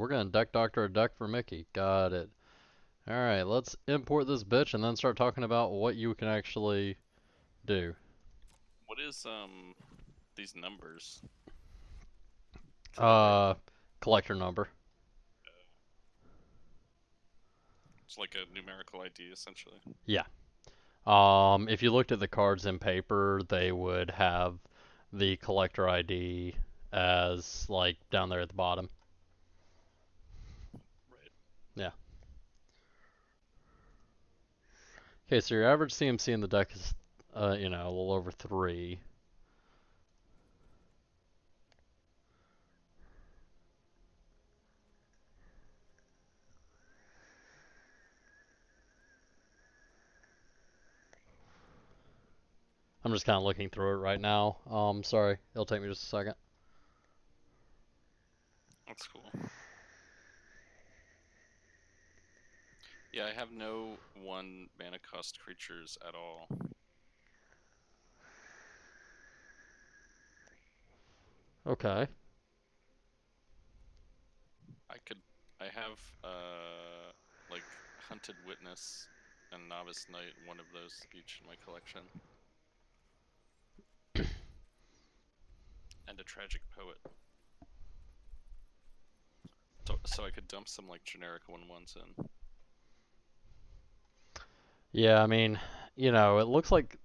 we're gonna deck doctor a deck for Mickey. Got it. Alright, let's import this bitch and then start talking about what you can actually do. What is these numbers to the right? Uh, collector number. It's like a numerical ID essentially. Yeah. If you looked at the cards in paper, they would have the collector ID as like down there at the bottom. Right. Yeah. Okay, so your average CMC in the deck is, a little over 3. I'm just kind of looking through it right now. Sorry, it'll take me just a second. That's cool. Yeah, I have no 1 mana cost creatures at all. Okay. I could I have like Hunted Witness and Novice Knight, one of those each in my collection. And a Tragic Poet. So I could dump some like generic 1/1s in. Yeah, I mean, it looks like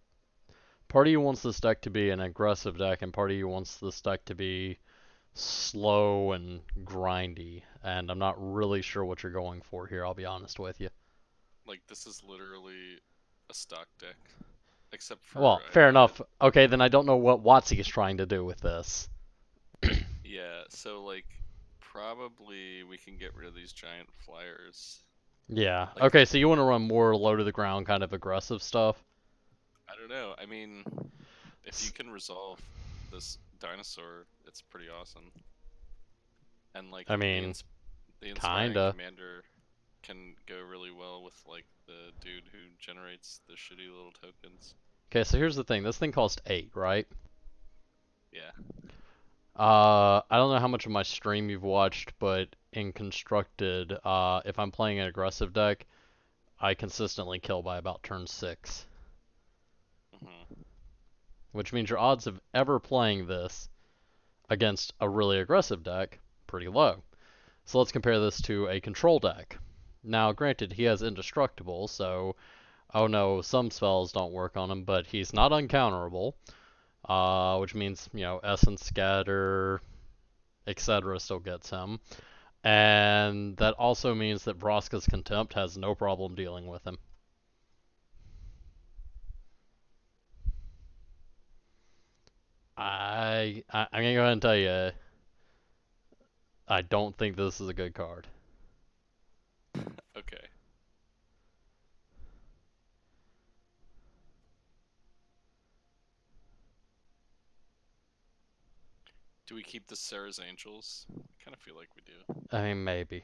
part of you wants this deck to be an aggressive deck, and part of you wants this deck to be slow and grindy. And I'm not really sure what you're going for here, I'll be honest with you. Like this is literally a stock deck. Except for Well, I've fair added. enough. Okay, then I don't know what WotC is trying to do with this. Yeah, so like probably we can get rid of these giant flyers. Yeah. Like Okay, so you want to run more low to the ground kind of aggressive stuff? I don't know. I mean, if you can resolve this dinosaur, it's pretty awesome. And like I mean, the inspiring kinda. commander can go really well with like the dude who generates the shitty little tokens. Okay, so here's the thing. This thing cost 8, right? Yeah. I don't know how much of my stream you've watched, but in Constructed, if I'm playing an aggressive deck, I consistently kill by about turn 6. Hmm. Which means your odds of ever playing this against a really aggressive deck, pretty low. So let's compare this to a control deck. Now, granted, he has indestructible, so oh no, some spells don't work on him, but he's not uncounterable, which means, Essence Scatter, etc. still gets him. And that also means that Vraska's Contempt has no problem dealing with him. I'm gonna go ahead and tell you, I don't think this is a good card. Okay. Do we keep the Sarah's Angels? I kind of feel like we do. I mean, maybe.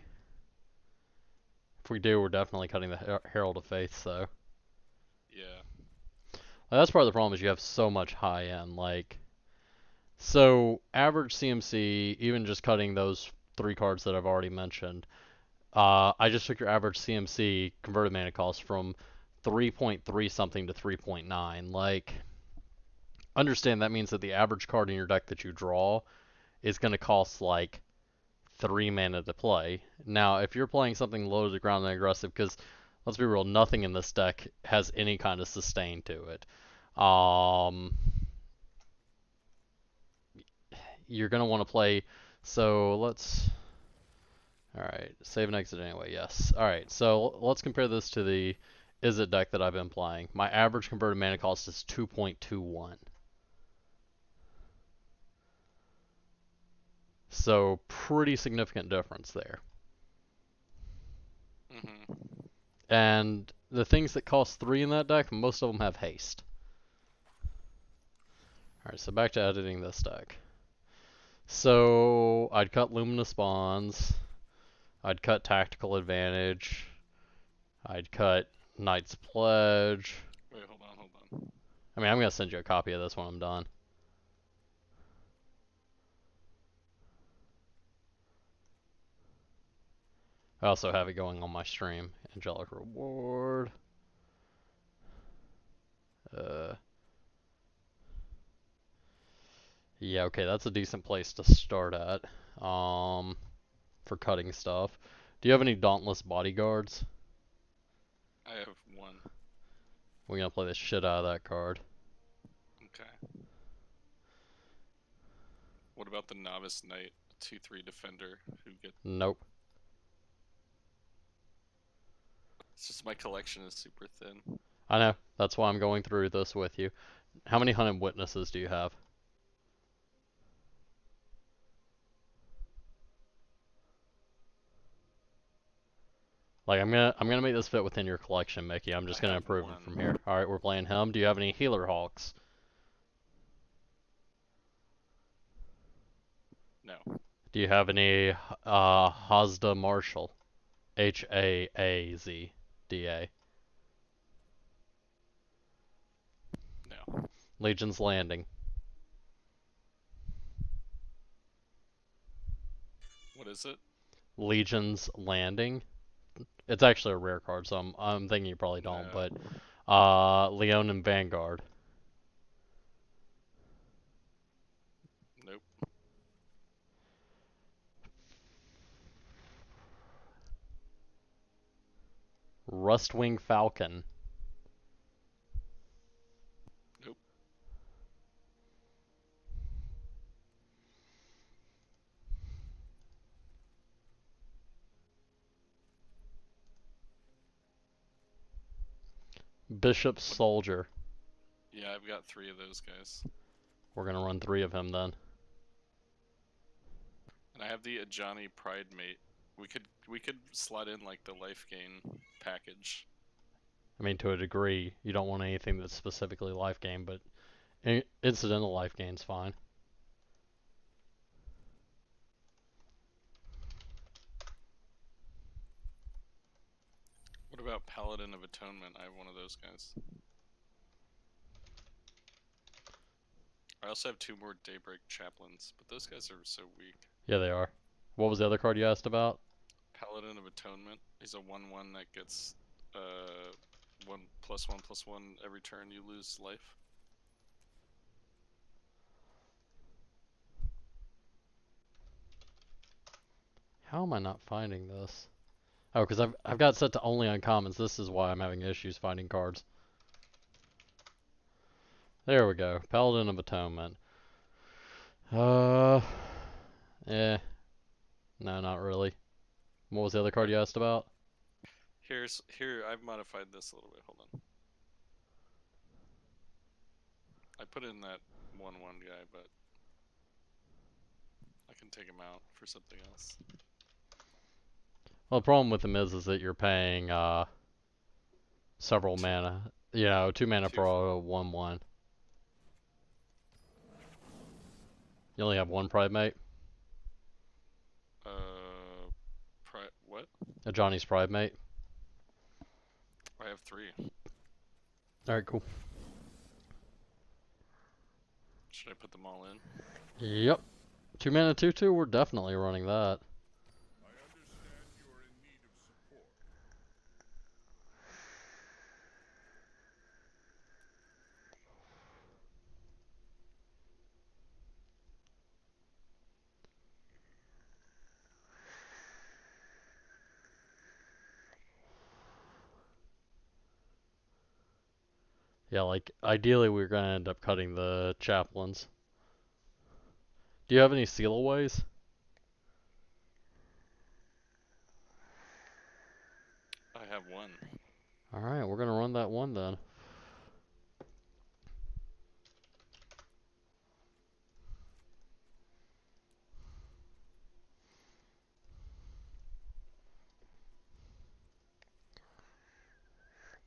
If we do, we're definitely cutting the Herald of Faith, though. Yeah. That's part of the problem is you have so much high end. So average CMC, even just cutting those 3 cards that I've already mentioned, I just took your average CMC converted mana cost from 3.3 something to 3.9. Understand that means that the average card in your deck that you draw is going to cost like 3 mana to play. Now, if you're playing something low to the ground and aggressive, because let's be real, nothing in this deck has any kind of sustain to it. Um, you're going to want to play. So let's. Alright, save and exit anyway, yes. Alright, so let's compare this to the Izzet deck that I've been playing. My average converted mana cost is 2.21. So, pretty significant difference there. Hmm. And the things that cost 3 in that deck, most of them have haste. Alright, so back to editing this deck. So, I'd cut Luminous Bonds. I'd cut Tactical Advantage. I'd cut Knight's Pledge. Wait, hold on. I mean, I'm going to send you a copy of this when I'm done. I also have it going on my stream. Angelic Reward. Uh, yeah, okay, that's a decent place to start at. For cutting stuff. Do you have any Dauntless Bodyguards? I have one. We're gonna play the shit out of that card. Okay. What about the Novice Knight, 2/3 defender who get? Nope. It's just my collection is super thin. I know. That's why I'm going through this with you. How many Hunted Witnesses do you have? Like I'm gonna make this fit within your collection, Mickey. I'm just I gonna have improve one. it from here. All right, we're playing him. Do you have any Healer Hawks? No. Do you have any Hazda Marshall? Haazda. No. Legion's Landing. What is it? Legion's Landing. It's actually a rare card, so I'm thinking you probably don't. No. But Leonin Vanguard. Nope. Rustwing Falcon. Nope. Bishop's Soldier. Yeah, I've got 3 of those guys. We're gonna run 3 of him then. And I have the Ajani Pride Mate. We could slot in like the life gain package. I mean, to a degree, you don't want anything that's specifically life gain, but incidental life gain's fine. What about Paladin of Atonement? I have one of those guys. I also have 2 more Daybreak Chaplains, but those guys are so weak. Yeah, they are. What was the other card you asked about? Paladin of Atonement. He's a 1/1 that gets 1+1/+1 every turn you lose life. How am I not finding this? Oh, because I've got it set to only uncommons. This is why I'm having issues finding cards. There we go. Paladin of Atonement. Eh. No, not really. What was the other card you asked about? Here, I've modified this a little bit. Hold on. I put in that 1/1 guy, but I can take him out for something else. Well, the problem with them is that you're paying several mana. You know, 2 mana for a 1/1. You only have 1 Pride Mate? What? A Johnny's Pride Mate? I have 3. Alright, cool. Should I put them all in? Yep. 2 mana 2/2, we're definitely running that. Yeah, like, ideally we're gonna end up cutting the chaplains. Do you have any sealaways? I have 1. Alright, we're gonna run that one then.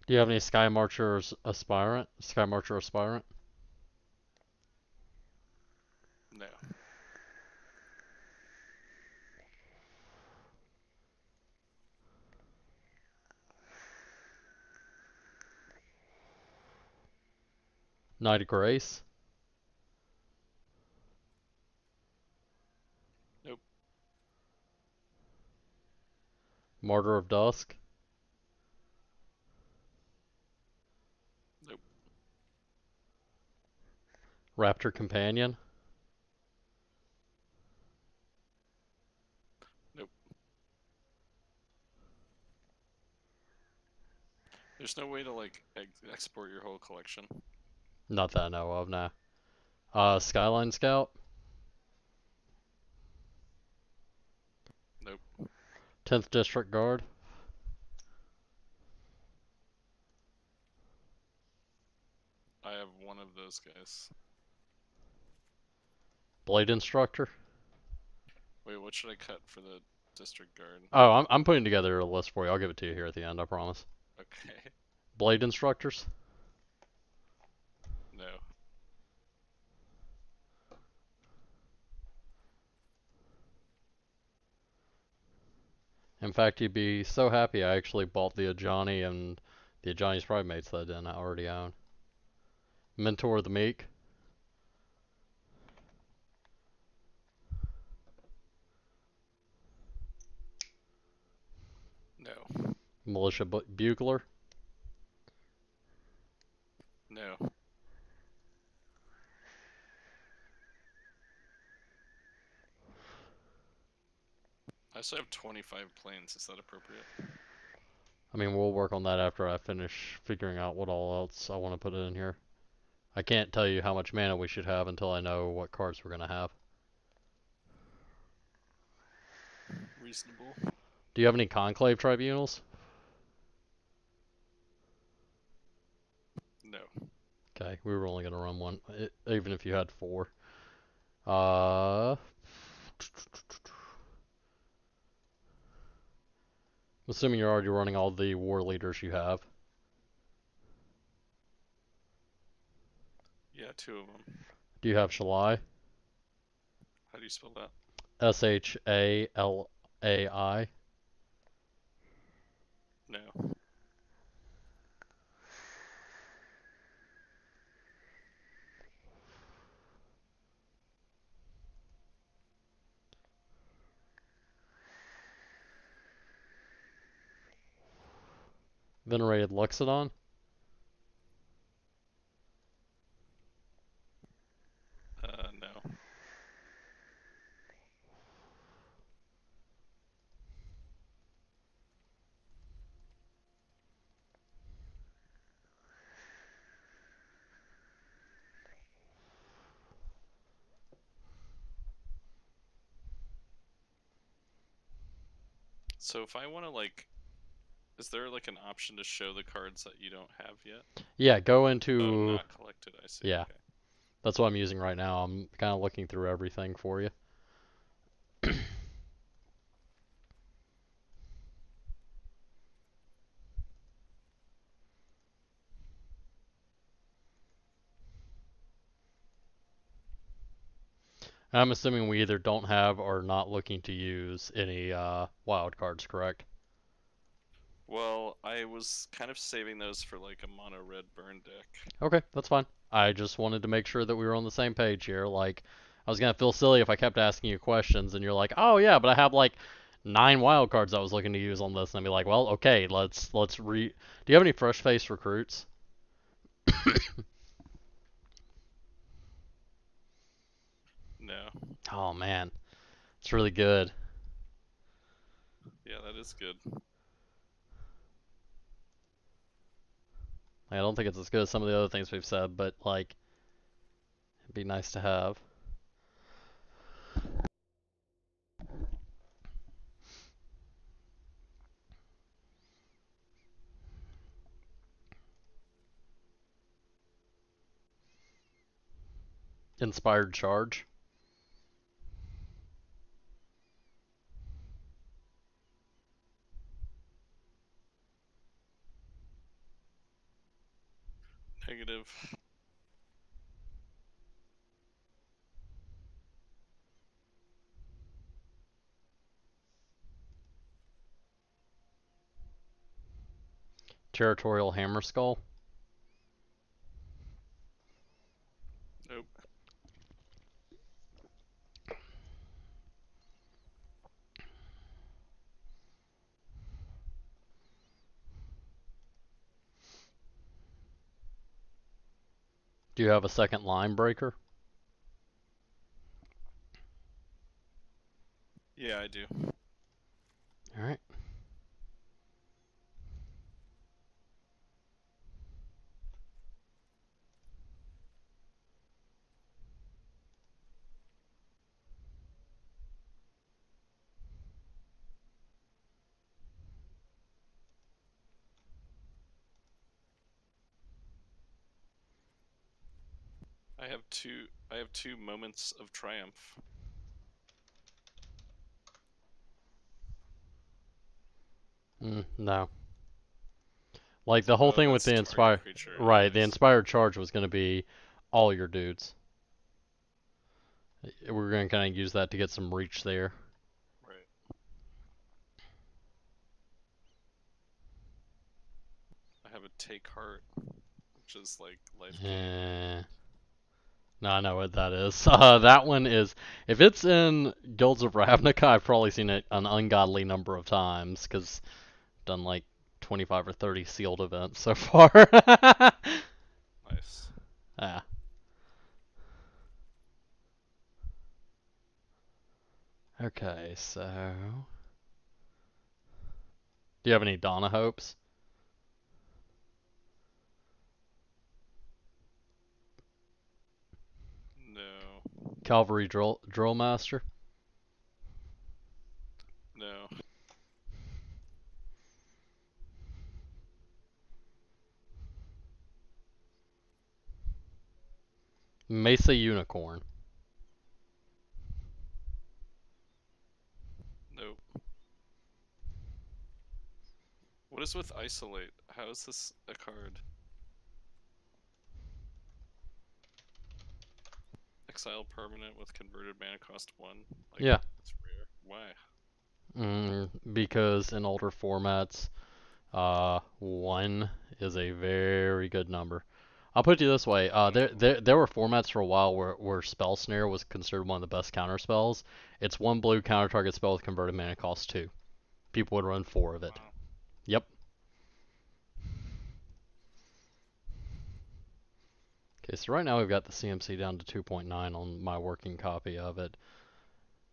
Do you have any Sky Marchers Aspirant? Sky Marcher Aspirant? No. Knight of Grace? Nope. Martyr of Dusk. Nope. Raptor Companion. Nope. There's no way to like export your whole collection. Not that I know of, nah. Skyline Scout. Nope. 10th District Guard. I have one of those guys. Blade Instructor. Wait, what should I cut for the district guard? Oh, I'm putting together a list for you. I'll give it to you here at the end, I promise. Okay. Blade Instructors. No. In fact, you'd be so happy I actually bought the Ajani and the Ajani's Primates that I didn't already own. Mentor of the Meek. No. Militia Bugler. No. I also have 25 planes. Is that appropriate? I mean, we'll work on that after I finish figuring out what all else I want to put in here. I can't tell you how much mana we should have until I know what cards we're going to have. Reasonable. Do you have any Conclave Tribunals? No. Okay, we were only going to run one, even if you had 4. I'm assuming you're already running all the war leaders you have. Yeah, 2 of them. Do you have Shalai? How do you spell that? Shalai. No. Venerated Luxodon? No. So if I want to like, is there like an option to show the cards that you don't have yet? Yeah, go Oh, into... not collected. I see. Yeah. Okay. That's what I'm using right now. I'm kind of looking through everything for you. I'm assuming we either don't have or not looking to use any wild cards, correct? Well, I was kind of saving those for like a mono red burn deck. Okay, that's fine. I just wanted to make sure that we were on the same page here. Like, I was gonna feel silly if I kept asking you questions and you're like, "Oh yeah, but I have like 9 wild cards I was looking to use on this," and I'd be like, "Well, okay, let's re." Do you have any fresh face recruits? No. Oh man, it's really good. Yeah, that is good. Like, I don't think it's as good as some of the other things we've said, but like, it'd be nice to have. Inspired Charge. Negative. Territorial Hammer Skull. Nope. Do you have a second line breaker? Yeah, I do. Alright. I have two moments of triumph. No. Like, the whole thing with That's the target Inspire... creature. Right, the Nice. Inspired Charge was going to be all your dudes. We're going to kind of use that to get some reach there. Right. I have a take heart, which is like life gain. No, I know what that is. That one is... If it's in Guilds of Ravnica, I've probably seen it an ungodly number of times, because I've done like 25 or 30 sealed events so far. Nice. Yeah. Okay, so... Do you have any Donna hopes? No. Cavalry drill master? No. Mesa Unicorn. Nope. What is with isolate? How is this a card? Exile permanent with converted mana cost 1. Like, Yeah. it's rare. Why? Because in older formats, 1 is a very good number. I'll put it this way: there were formats for a while where Spell Snare was considered one of the best counter spells. It's 1 blue counter target spell with converted mana cost 2. People would run 4 of it. Wow. Yep. Okay, so right now we've got the CMC down to 2.9 on my working copy of it.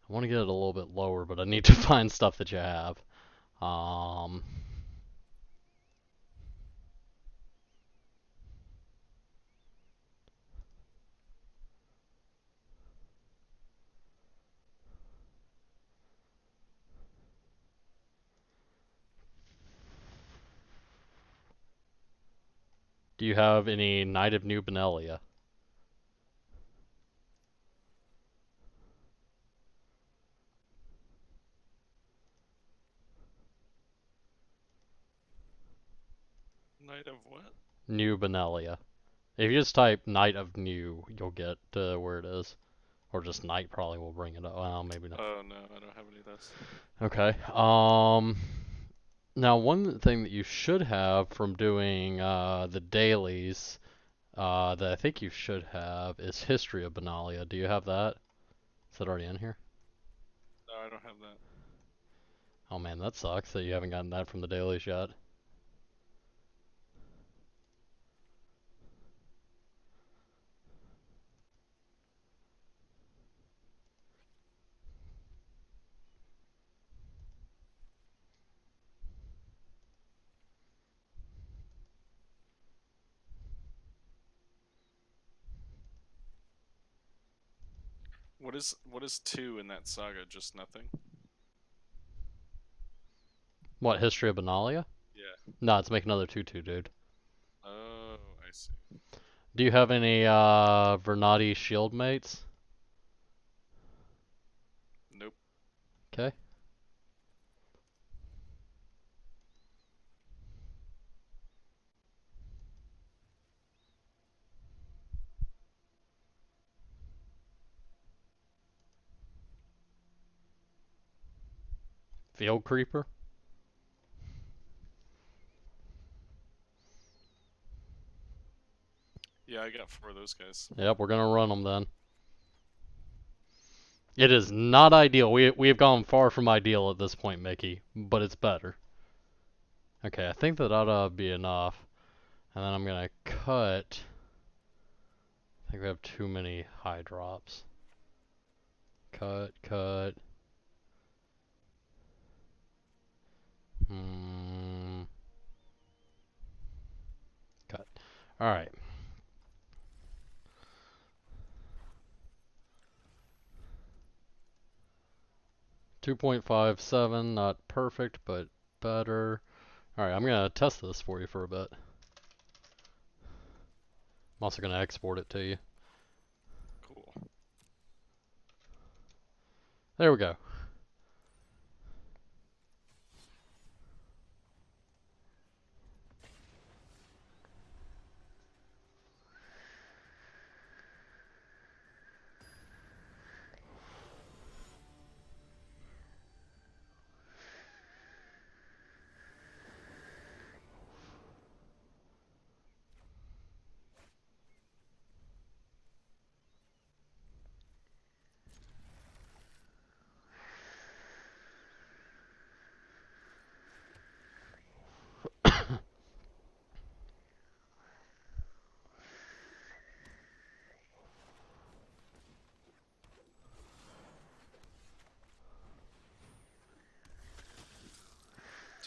I want to get it a little bit lower, but I need to find stuff that you have. Do you have any Knight of New Benelia? Knight of what? New Benelia. If you just type Knight of New, you'll get where it is. Or just Knight probably will bring it up. Well, maybe not. Oh no, I don't have any of those. Okay. Now one thing that you should have from doing the dailies, that I think you should have is History of Benalia. Do you have that? Is that already in here? No, I don't have that. Oh man, that sucks that you haven't gotten that from the dailies yet. What is 2 in that saga? Just nothing? What, History of Benalia? Yeah. No, it's make another 2/2, dude. Oh, I see. Do you have any Vernati shield mates? Nope. Okay. Field Creeper? Yeah, I got 4 of those guys. Yep, we're gonna run them then. It is not ideal. We have gone far from ideal at this point, Mickey, but it's better. Okay, I think that ought to be enough. And then I'm gonna cut I think we have too many high drops. Cut, cut. Cut. Alright. .57, not perfect, but better. Alright, I'm gonna test this for you for a bit. I'm also gonna export it to you. Cool. There we go.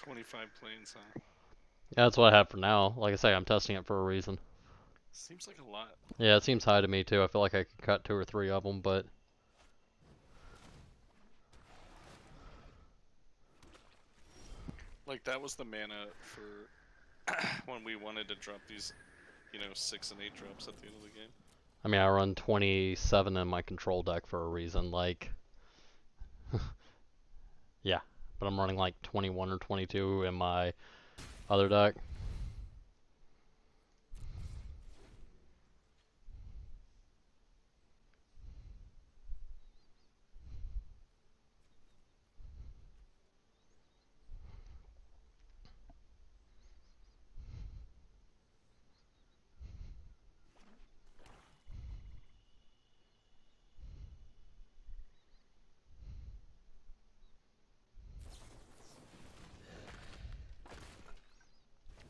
$25 planes, huh? Yeah, that's what I have for now. Like I say, I'm testing it for a reason. Seems like a lot. Yeah, it seems high to me too. I feel like I could cut 2 or 3 of them, but Like, that was the mana for when we wanted to drop these, 6 and 8 drops at the end of the game. I mean, I run 27 in my control deck for a reason. Like, yeah, but I'm running like 21 or 22 in my other deck.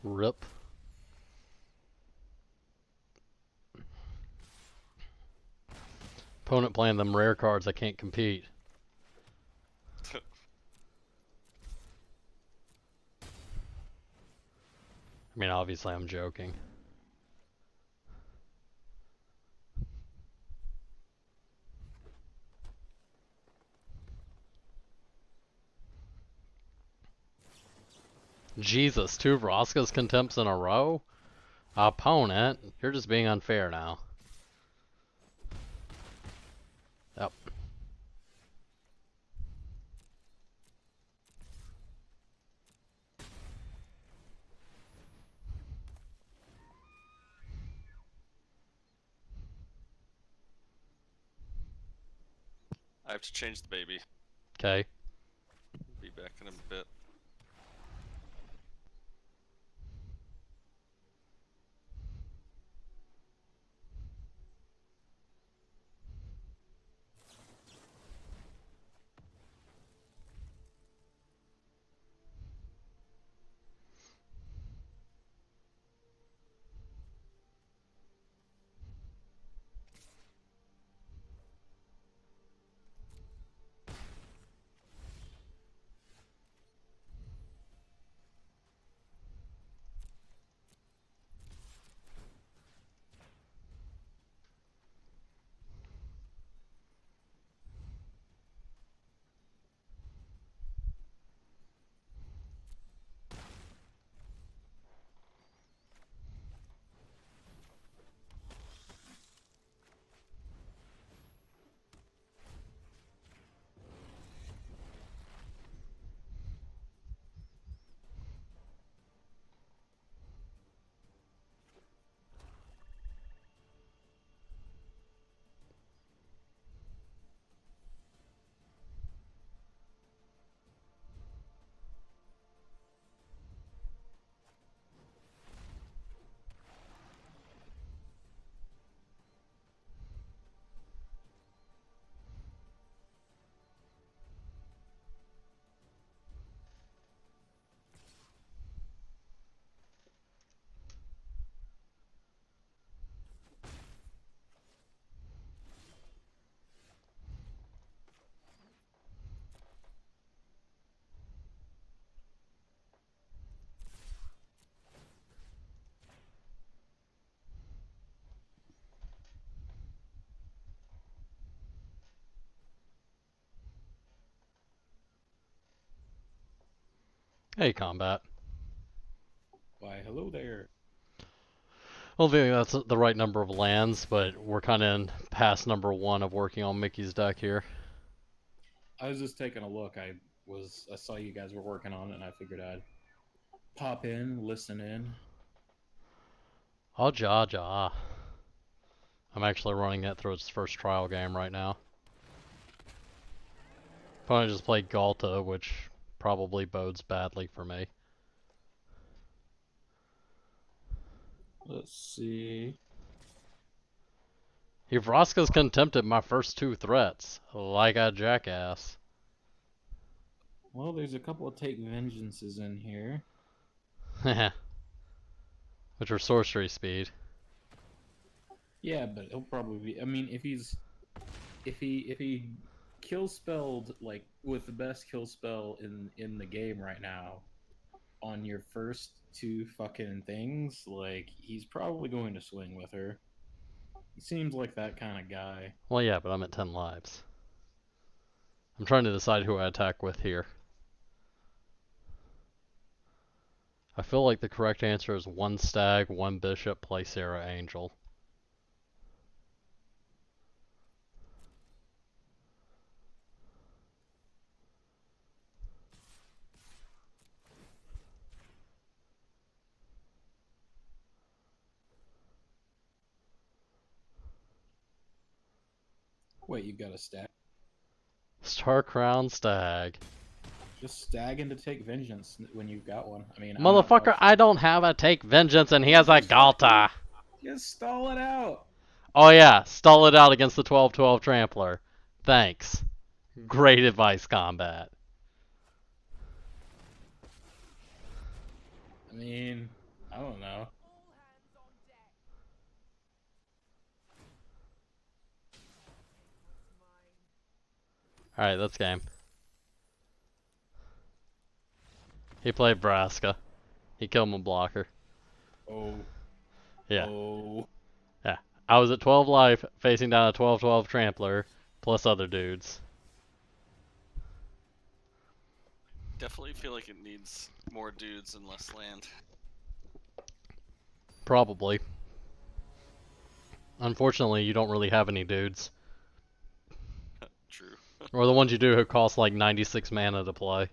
Rip. Opponent playing them rare cards, I can't compete. I mean, obviously I'm joking. Jesus, 2 Vraska's Contempts in a row? Opponent, you're just being unfair now. Yep. I have to change the baby. Okay. Be back in a bit. Hey, Combat. Why, hello there. I don't think that's the right number of lands, but we're kind of in past number 1 of working on Mickey's deck here. I was just taking a look. I saw you guys were working on it, and I figured I'd pop in, listen in. Oh, ja. I'm actually running it through its first trial game right now. Opponent just played Galta, which probably bodes badly for me. Let's see. Vraska's contempted my first 2 threats, like a jackass. Well, there's a couple of Take Vengeances in here. Which are sorcery speed. Yeah, but he'll probably be. I mean, if he kill spelled like with the best kill spell in the game right now, on your first 2 fucking things, like he's probably going to swing with her. He seems like that kind of guy. Well, yeah, but I'm at 10 lives. I'm trying to decide who I attack with here. I feel like the correct answer is 1 stag, 1 bishop, play Sarah Angel. Wait, you got a stag? Star Crown Stag. Just stag in to Take Vengeance when you've got one. I mean, Motherfucker, I don't have a Take Vengeance and he has a Galta. Just stall it out. Oh yeah, stall it out against the 12/12 Trampler. Thanks. Great advice, Combat. I mean, I don't know. Alright, that's game. He played Vraska. He killed my blocker. Oh. Yeah. Oh. Yeah. I was at 12 life, facing down a 12/12 Trampler, plus other dudes. Definitely feel like it needs more dudes and less land. Probably. Unfortunately, you don't really have any dudes. True. Or the ones you do who cost like 96 mana to play.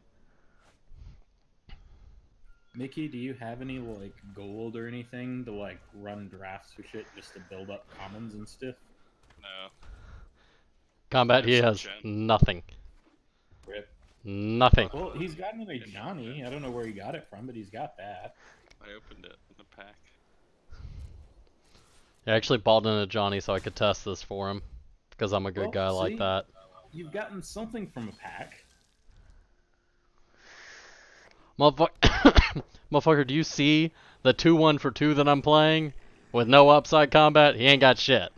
Mickey, do you have any like gold or anything to like run drafts or shit just to build up commons and stuff? No. Combat, he has nothing. Rip. Nothing. Well, he's got another Johnny. I don't know where he got it from, but he's got that. I opened it in the pack. I actually bought in a Johnny so I could test this for him. Because I'm a good guy like that. You've gotten something from a pack. Motherfucker, do you see the 2-1 for 2 that I'm playing? With no upside combat? He ain't got shit.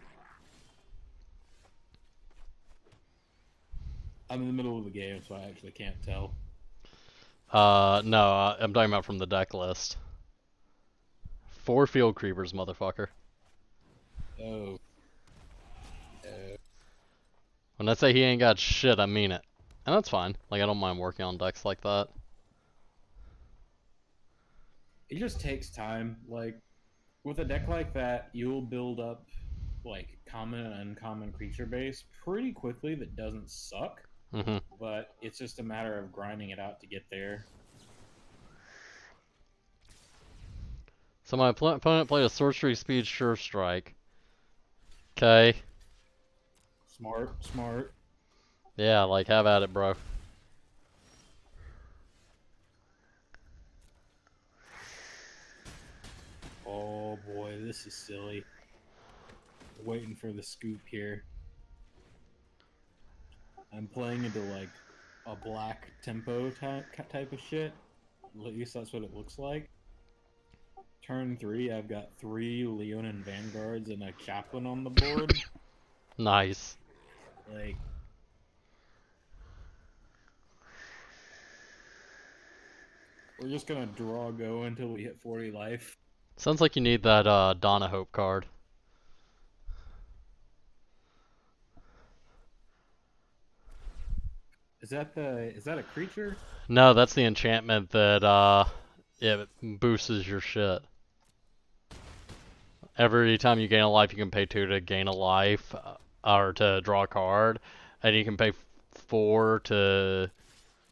I'm in the middle of the game, so I actually can't tell. No, I'm talking about from the deck list. 4 field creepers, motherfucker. Oh. When I say he ain't got shit, I mean it. And that's fine. Like, I don't mind working on decks like that. It just takes time. Like, with a deck like that, you'll build up, like, common and uncommon creature base pretty quickly that doesn't suck. Mm-hmm. But it's just a matter of grinding it out to get there. So my opponent played a sorcery speed sure strike. Okay. Smart. Yeah, like, have at it, bro. Oh boy, this is silly. Waiting for the scoop here. I'm playing into like a black tempo type of shit. At least that's what it looks like. Turn 3, I've got 3 Leonin Vanguards and a Chaplain on the board. Nice. Like, we're just gonna draw go until we hit 40 life. Sounds like you need that Donna Hope card. Is that a creature? No, that's the enchantment that it boosts your shit. Every time you gain a life, you can pay 2 to gain a life, or to draw a card, and you can pay 4 to.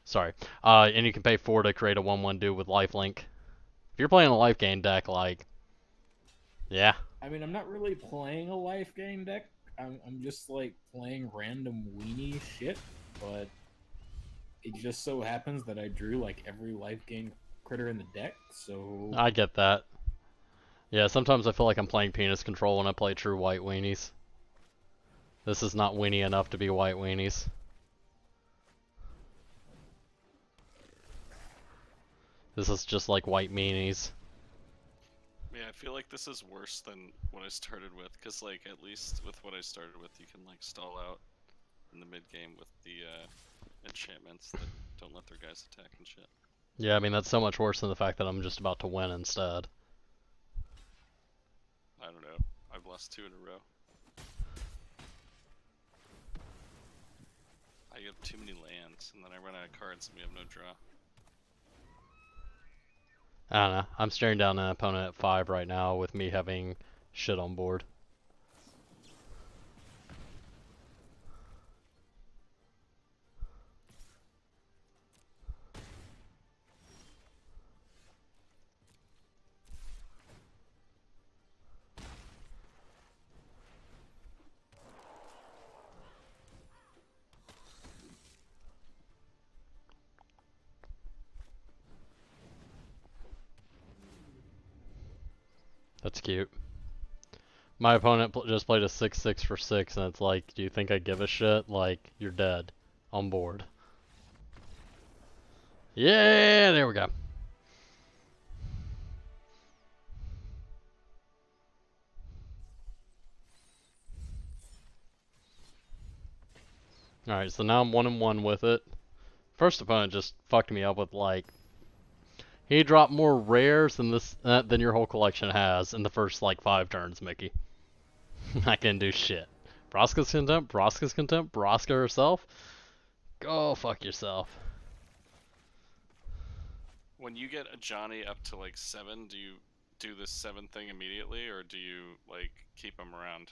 Sorry, and you can pay 4 to create a 1/1 dude with lifelink. If you're playing a life gain deck, like, yeah. I mean, I'm not really playing a life gain deck. I'm just like playing random weenie shit, but it just so happens that I drew like every life gain critter in the deck, so I get that. Yeah, sometimes I feel like I'm playing penis control when I play true white weenies. This is not weenie enough to be white weenies. This is just like white meanies. Yeah, I feel like this is worse than what I started with, because, like, at least with what I started with, you can, like, stall out in the mid-game with the enchantments that don't let their guys attack and shit. Yeah, I mean, that's so much worse than the fact that I'm just about to win instead. I don't know. I've lost 2 in a row. I have too many lands, and then I run out of cards and we have no draw. I don't know. I'm staring down an opponent at 5 right now with me having shit on board. That's cute. My opponent just played a 6/6 for 6, and it's like, do you think I give a shit? Like, you're dead. On board. Yeah, there we go. Alright, so now I'm 1-1 with it. First opponent just fucked me up with, like, he dropped more rares than your whole collection has in the first, like, 5 turns, Mickey. I can do shit. Broska's Contempt, Broska herself. Go fuck yourself. When you get a Johnny up to, like, 7, do you do this 7 thing immediately, or do you, like, keep him around?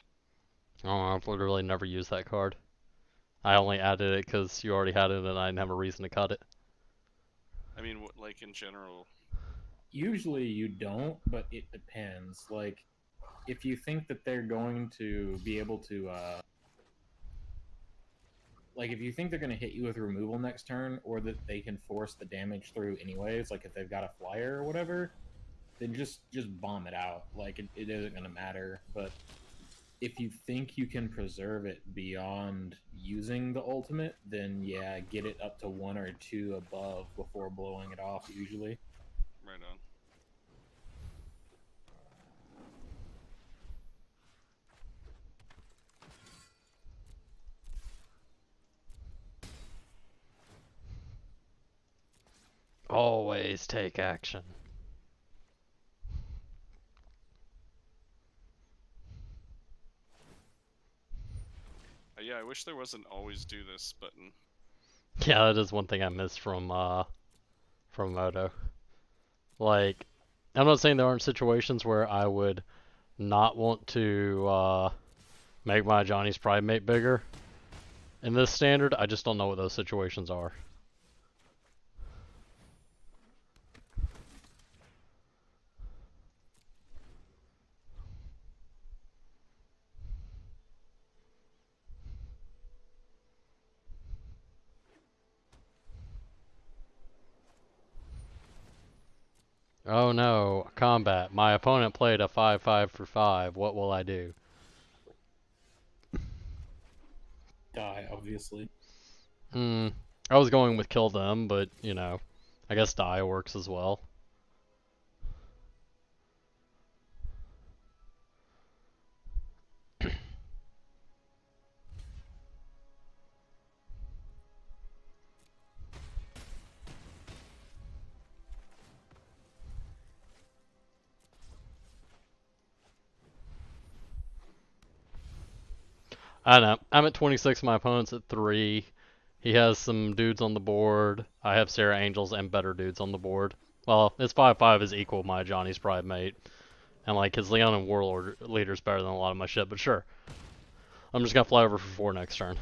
Oh, I've literally never used that card. I only added it because you already had it and I didn't have a reason to cut it. I mean, like, in general. usually you don't, but it depends. Like, if you think that they're going to be able to, like, if you think they're going to hit you with removal next turn, or that they can force the damage through anyways, like if they've got a flyer or whatever, then just bomb it out. Like, it isn't going to matter. But if you think you can preserve it beyond using the ultimate, then yeah, get it up to 1 or 2 above before blowing it off, usually. Right on. Always take action. Yeah, I wish there was an always do this button. Yeah, that is one thing I miss from Moto. Like, I'm not saying there aren't situations where I would not want to make my Johnny's Primate bigger in this standard. I just don't know what those situations are. Oh no, combat. My opponent played a 5/5 for 5. What will I do? Die, obviously. I was going with kill them, but, you know, I guess die works as well. I don't know. I'm at 26, my opponent's at 3. He has some dudes on the board. I have Sarah Angels and better dudes on the board. Well, his 5/5 is equal my Johnny's Pride mate. And like his Leon and Warlord leader's better than a lot of my shit, but sure. I'm just gonna fly over for 4 next turn.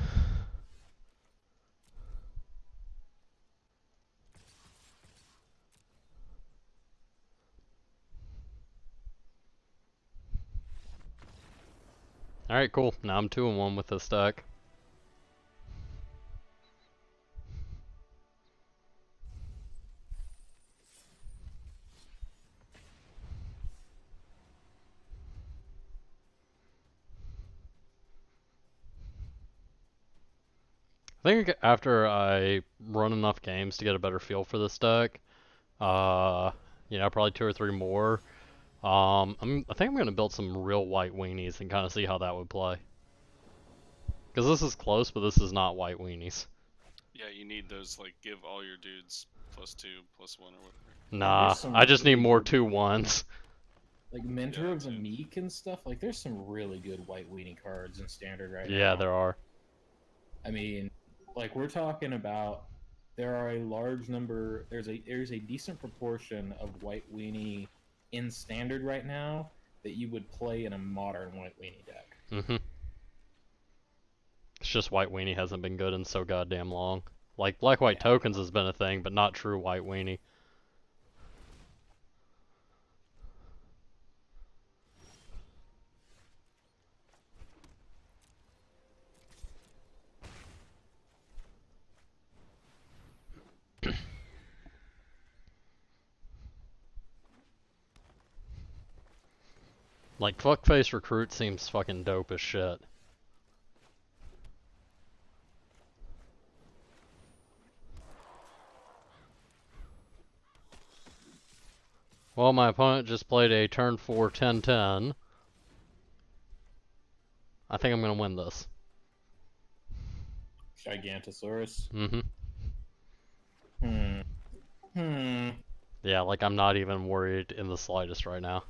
Alright, cool. Now I'm 2-1 with this deck. I think after I run enough games to get a better feel for this deck, probably 2 or 3 more, I think I'm gonna build some real white weenies and kind of see how that would play. Because this is close, but this is not white weenies. Yeah, you need those, like, give all your dudes +2, +1, or whatever. Nah, there's some I just need really more good- 2/1s. Like Mentor Yeah, of the too. Meek and stuff. Like, there's some really good white weenie cards in Standard right now. Yeah, there are. I mean, like we're talking about, there are a large number. There's a decent proportion of white weenie in Standard right now that you would play in a modern white weenie deck. It's just white weenie hasn't been good in so goddamn long. Like black-white Yeah. tokens has been a thing, but not true white weenie. Like fuckface recruit seems fucking dope as shit. Well, my opponent just played a turn 4 10-10. I think I'm gonna win this. Gigantosaurus. Mm-hmm. Yeah, like I'm not even worried in the slightest right now.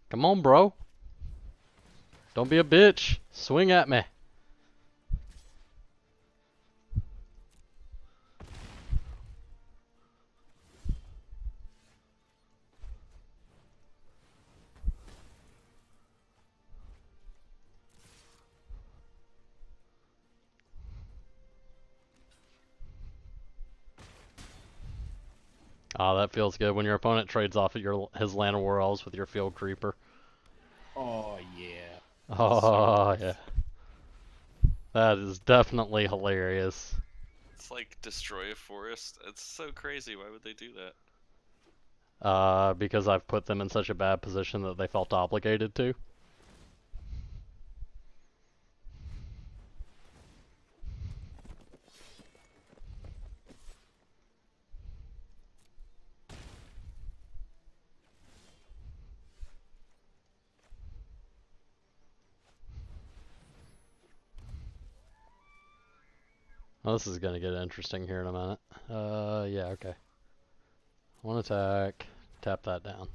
Come on, bro. Don't be a bitch. Swing at me. Ah, that feels good when your opponent trades off of his Land of War Elves with your Field Creeper. Oh yeah. Oh, nice. yeah. That is definitely hilarious. It's like destroy a forest. It's so crazy. Why would they do that? Because I've put them in such a bad position that they felt obligated to. Oh, this is gonna get interesting here in a minute. Yeah, okay. One attack, tap that down.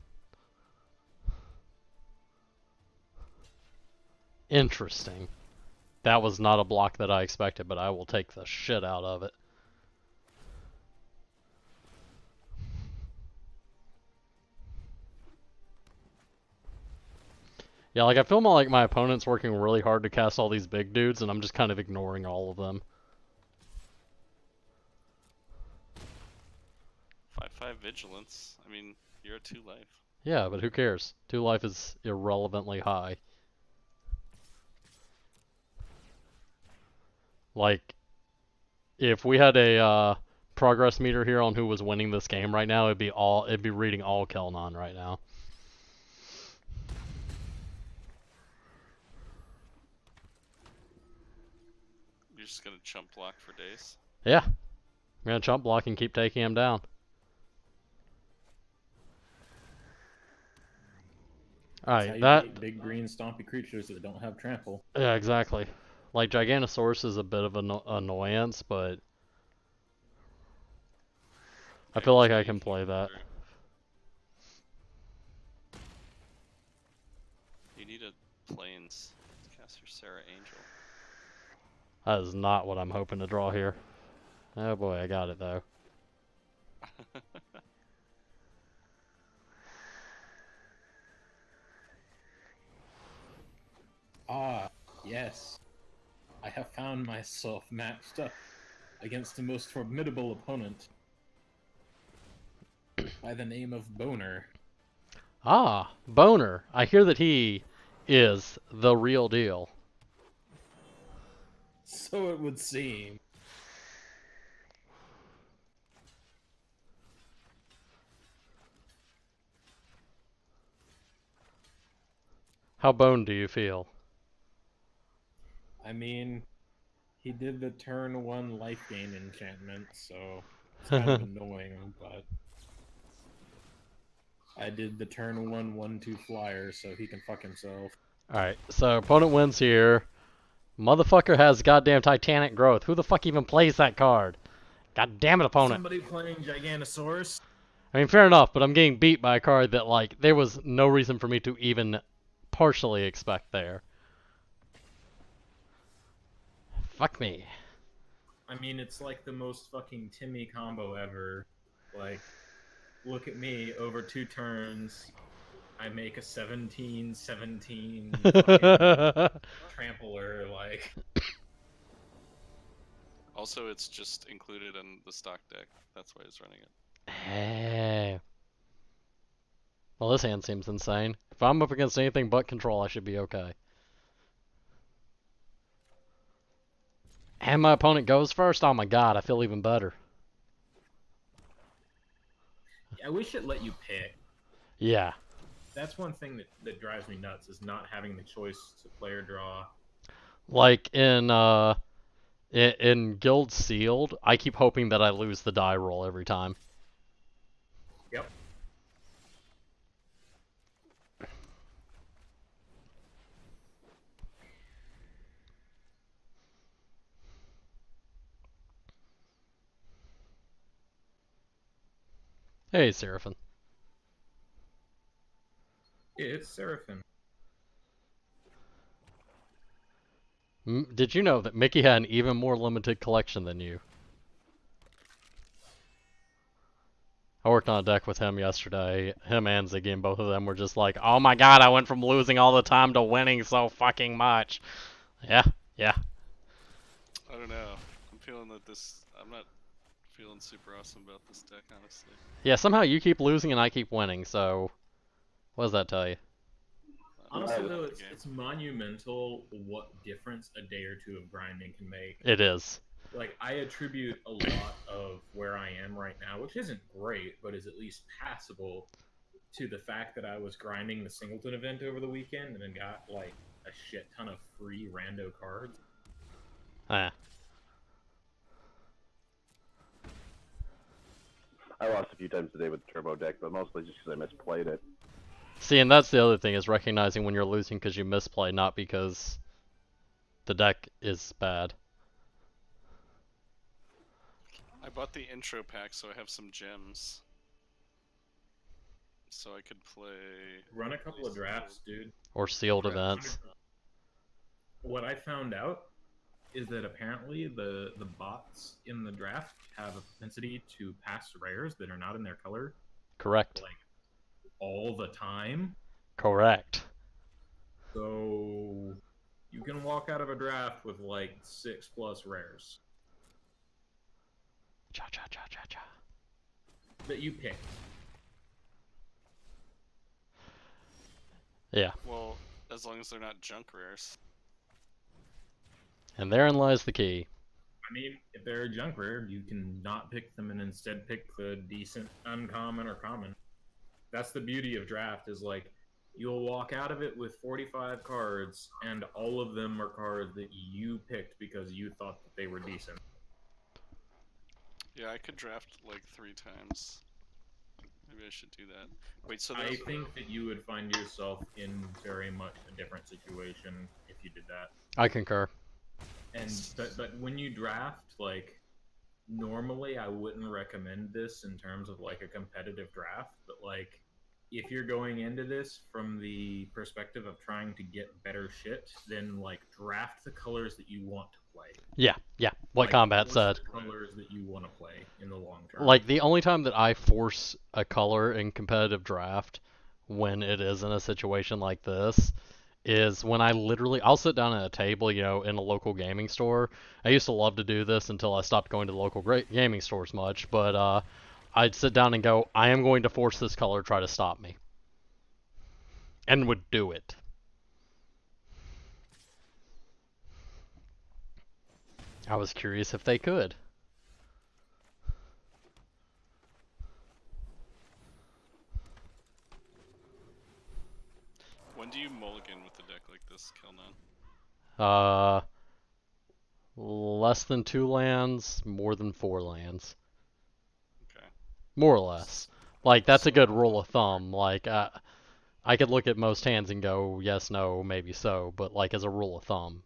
Interesting. That was not a block that I expected, but I will take the shit out of it. Yeah, like I feel like my opponent's working really hard to cast all these big dudes, and I'm just kind of ignoring all of them. 5/5 vigilance. I mean, you're at 2 life. Yeah, but who cares? 2 life is irrelevantly high. Like, if we had a progress meter here on who was winning this game right now, it'd be reading all Kelnon right now. You're just gonna chump block for days. Yeah. I'm gonna chump block and keep taking him down. Alright, that... big green stompy creatures that don't have trample. Yeah, exactly. Like, Gigantosaurus is a bit of an annoyance, but... I feel like I can play that. Plains. Cast your Sarah Angel. That is not what I'm hoping to draw here. Oh boy, I got it though. Ah, yes. I have found myself matched up against the most formidable opponent by the name of Boner. Ah, Boner. I hear that he is the real deal. So it would seem. How boned do you feel? I mean, he did the turn 1 life gain enchantment, so it's kind of annoying, but I did the turn 1 1/2 flyer, so he can fuck himself. Alright, so opponent wins here. Motherfucker has goddamn Titanic Growth. Who the fuck even plays that card? God damn it, opponent. Somebody playing Gigantosaurus? I mean, fair enough, but I'm getting beat by a card that, like, there was no reason for me to even partially expect there. Fuck me. I mean, it's like the most fucking Timmy combo ever. Like, look at me, over 2 turns, I make a 17/17 fucking trampler, like... Also, it's just included in the stock deck. That's why he's running it. Hey. Well, this hand seems insane. If I'm up against anything but control, I should be okay. And my opponent goes first? Oh my god, I feel even better. I wish it let you pick. Yeah. That's one thing that drives me nuts, is not having the choice to play or draw. Like in Guild Sealed, I keep hoping that I lose the die roll every time. Yep. Hey, Seraphim. Yeah, it's Seraphim. Did you know that Mickey had an even more limited collection than you? I worked on a deck with him yesterday. Him and Ziggy, and both of them were just like, oh my god, I went from losing all the time to winning so fucking much. Yeah, yeah. I don't know. I'm feeling that I'm not feeling super awesome about this deck, honestly. Yeah, somehow you keep losing and I keep winning, so... What does that tell you? Honestly, though, it's monumental what difference a day or 2 of grinding can make. It is. Like, I attribute a lot of where I am right now, which isn't great, but is at least passable, to the fact that I was grinding the Singleton event over the weekend and then got, like, a shit ton of free rando cards. Ah. I lost a few times today with the turbo deck, but mostly just because I misplayed it. See, and that's the other thing, is recognizing when you're losing because you misplay, not because the deck is bad. I bought the intro pack, so I have some gems. So I could play... Run a couple of drafts, dude. Or sealed events. What I found out is that apparently the bots in the draft have a propensity to pass rares that are not in their color. Correct. Like, all the time. Correct. So you can walk out of a draft with like 6+ rares. Cha cha cha cha cha. That you picked. Yeah. Well, as long as they're not junk rares. And therein lies the key. I mean, if they're a junk rare, you can not pick them and instead pick the decent uncommon or common. That's the beauty of draft, is like, you'll walk out of it with 45 cards, and all of them are cards that you picked because you thought that they were decent. Yeah, I could draft like 3 times. Maybe I should do that. Wait, so I there's... think that you would find yourself in very much a different situation if you did that. I concur. And but when you draft, like, normally I wouldn't recommend this in terms of like a competitive draft, but like, if you're going into this from the perspective of trying to get better shit, then like draft the colors that you want to play. Yeah, what Like, Combat force said. the colors that you want to play in the long term. Like, the only time that I force a color in competitive draft when it is in a situation like this is when I'll sit down at a table, in a local gaming store. I used to love to do this until I stopped going to local gaming stores much, but I'd sit down and go, I am going to force this color try to stop me. And would do it. I was curious if they could. When do you mulligan with a deck like this, Kelnon? Less than 2 lands, more than 4 lands. Okay. More or less. Like, that's a good So- rule of thumb. Like, I could look at most hands and go, yes, no, maybe so, but like as a rule of thumb.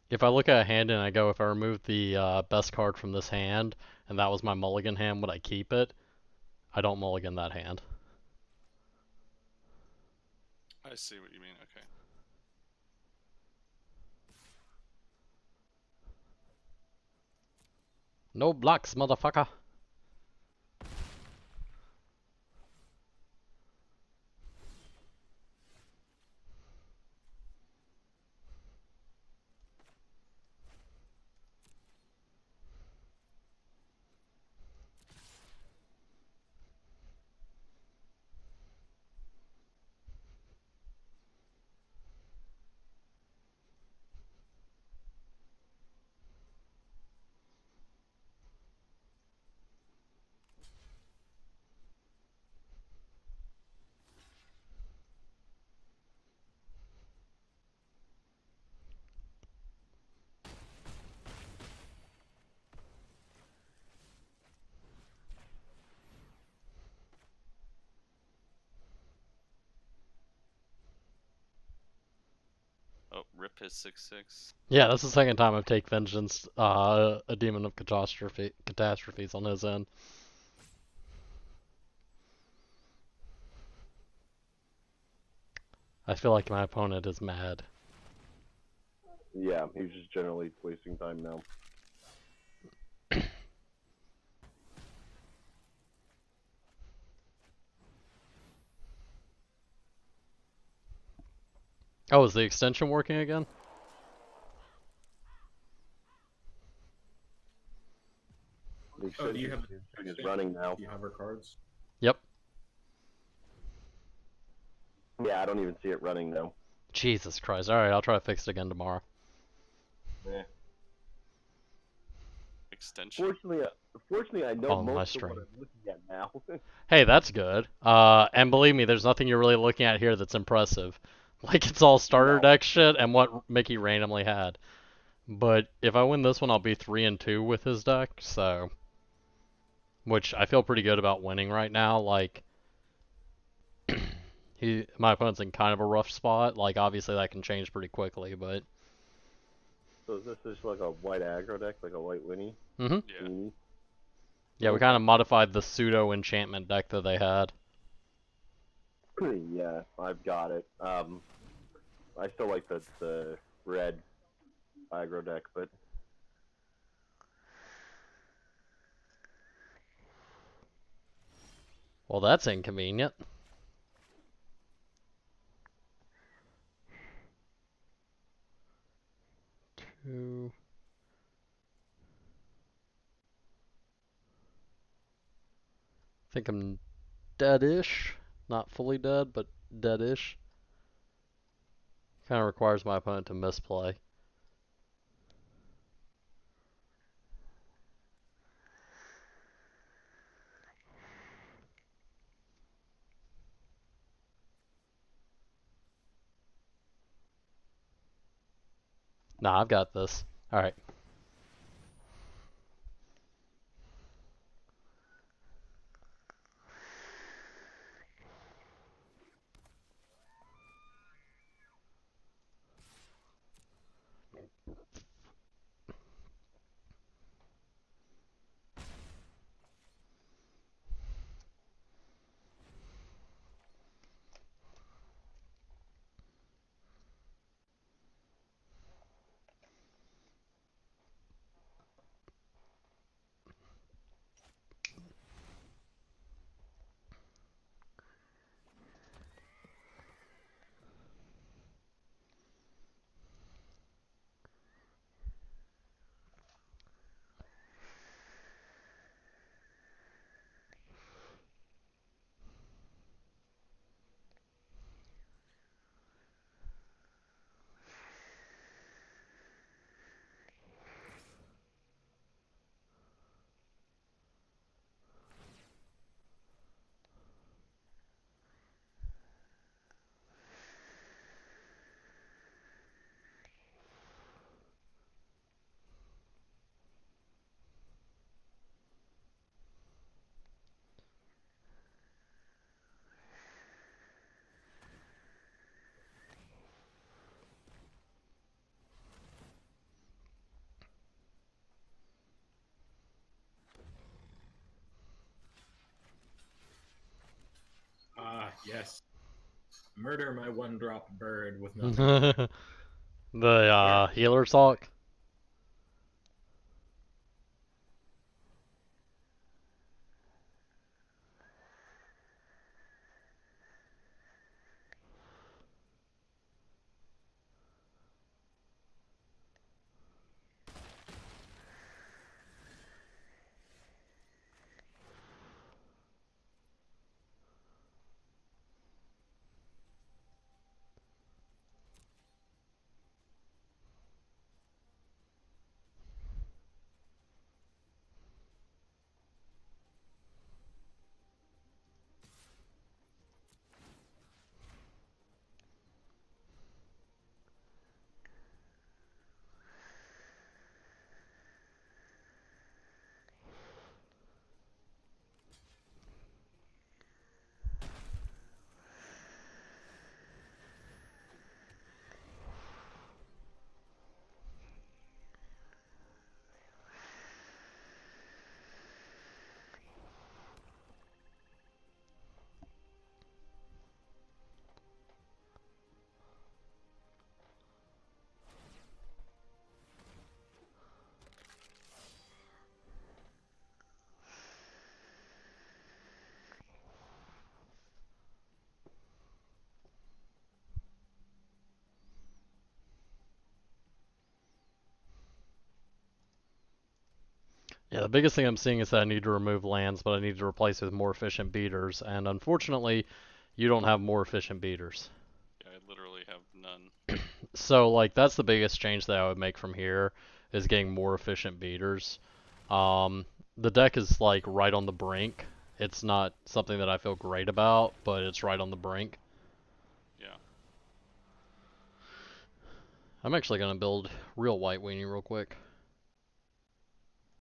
If I look at a hand and I go, if I remove the best card from this hand, and that was my mulligan hand, would I keep it? I don't mulligan that hand. I see what you mean. Okay. No blocks, motherfucker. Oh, rip his 6/6. Yeah, that's the second time I've taken Vengeance, a Demon of Catastrophes on his end. I feel like my opponent is mad. Yeah, he's just generally wasting time now. Oh, is the extension working again? The Oh, do you have extension is running now. Do you have our cards? Yep. Yeah, I don't even see it running now. Jesus Christ. Alright, I'll try to fix it again tomorrow. Yeah. Extension? Fortunately, I know On my most of what stream. I'm looking at now. Hey, that's good. And believe me, there's nothing you're really looking at here that's impressive. Like, it's all starter No. deck shit and what Mickey randomly had. But if I win this one, I'll be 3-2 with his deck, so... Which I feel pretty good about winning right now. Like, my opponent's in kind of a rough spot. Like, obviously that can change pretty quickly, but... So is this just like a white aggro deck, like a white Winnie? Mm-hmm. Yeah. Weenie? Yeah, we kind of modified the pseudo enchantment deck that they had. Yeah, I've got it. I still like the red aggro deck, but Well, that's inconvenient. Two... I think I'm dead-ish. Not fully dead, but dead-ish. Kind of requires my opponent to misplay. Nah, I've got this. Alright. Yes. Murder my one-drop bird with nothing. The healer talk. Yeah, the biggest thing I'm seeing is that I need to remove lands, but I need to replace it with more efficient beaters, and unfortunately, you don't have more efficient beaters. Yeah, I literally have none. So, like, that's the biggest change that I would make from here, is getting more efficient beaters. The deck is, like, right on the brink. It's not something that I feel great about, but it's right on the brink. Yeah. I'm actually going to build real White Weenie real quick.